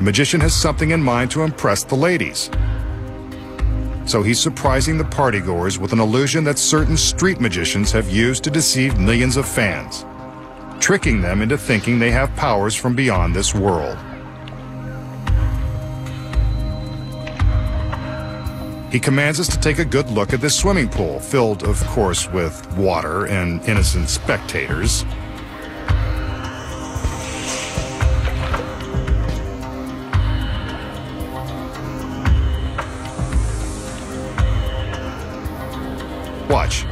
The magician has something in mind to impress the ladies. So he's surprising the partygoers with an illusion that certain street magicians have used to deceive millions of fans, tricking them into thinking they have powers from beyond this world. He commands us to take a good look at this swimming pool, filled, of course, with water and innocent spectators. Watch.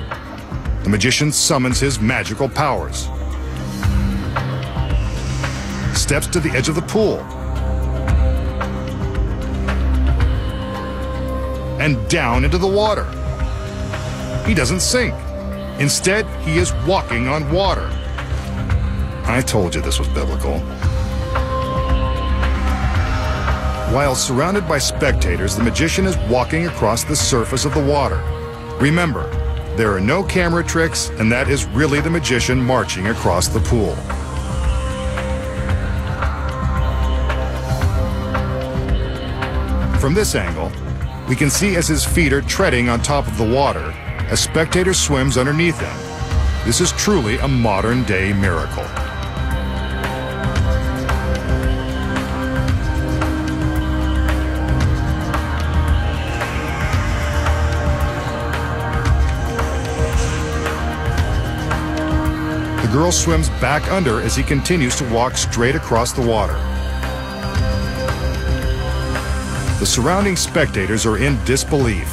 The magician summons his magical powers. Steps to the edge of the pool. And down into the water. He doesn't sink. Instead, he is walking on water. I told you this was biblical. While surrounded by spectators, the magician is walking across the surface of the water. Remember, there are no camera tricks, and that is really the magician marching across the pool. From this angle, we can see as his feet are treading on top of the water, a spectator swims underneath him. This is truly a modern-day miracle. The girl swims back under as he continues to walk straight across the water. The surrounding spectators are in disbelief.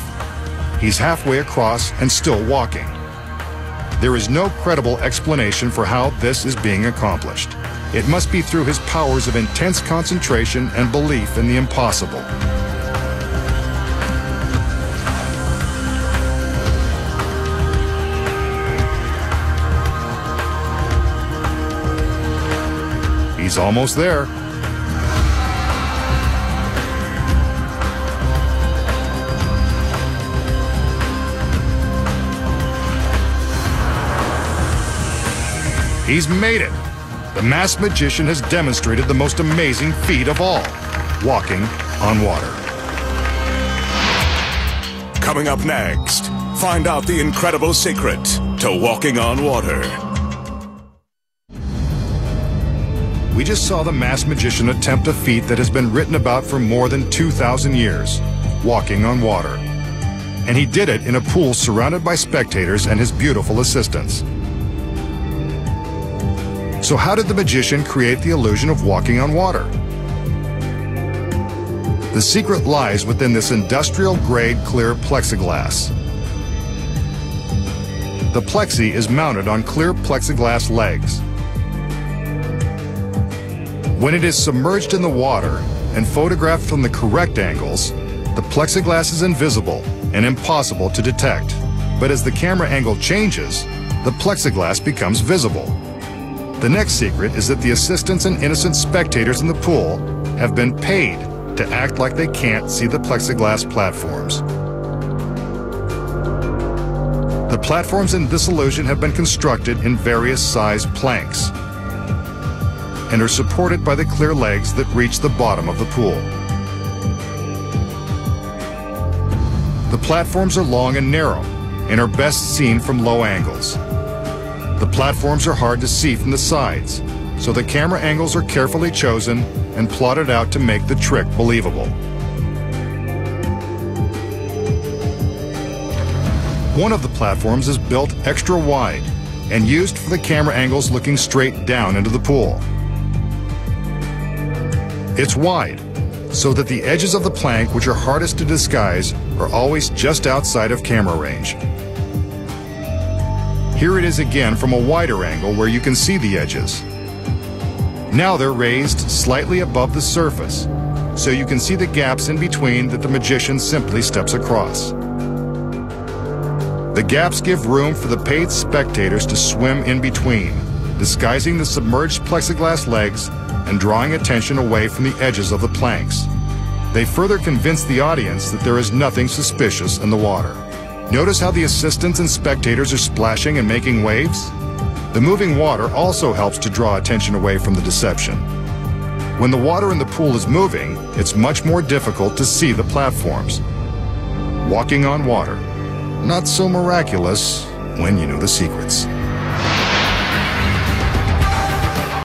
He's halfway across and still walking. There is no credible explanation for how this is being accomplished. It must be through his powers of intense concentration and belief in the impossible. He's almost there. He's made it. The masked magician has demonstrated the most amazing feat of all, walking on water. Coming up next, find out the incredible secret to walking on water. We just saw the masked magician attempt a feat that has been written about for more than 2,000 years, walking on water. And he did it in a pool surrounded by spectators and his beautiful assistants. So how did the magician create the illusion of walking on water? The secret lies within this industrial-grade clear plexiglass. The plexi is mounted on clear plexiglass legs. When it is submerged in the water and photographed from the correct angles, the plexiglass is invisible and impossible to detect. But as the camera angle changes, the plexiglass becomes visible. The next secret is that the assistants and innocent spectators in the pool have been paid to act like they can't see the plexiglass platforms. The platforms in this illusion have been constructed in various size planks and are supported by the clear legs that reach the bottom of the pool. The platforms are long and narrow and are best seen from low angles. The platforms are hard to see from the sides, so the camera angles are carefully chosen and plotted out to make the trick believable. One of the platforms is built extra wide and used for the camera angles looking straight down into the pool. It's wide, so that the edges of the plank, which are hardest to disguise, are always just outside of camera range. Here it is again from a wider angle where you can see the edges. Now they're raised slightly above the surface, so you can see the gaps in between that the magician simply steps across. The gaps give room for the paid spectators to swim in between, disguising the submerged plexiglass legs and drawing attention away from the edges of the planks. They further convince the audience that there is nothing suspicious in the water. Notice how the assistants and spectators are splashing and making waves? The moving water also helps to draw attention away from the deception. When the water in the pool is moving, it's much more difficult to see the platforms. Walking on water, not so miraculous when you know the secrets.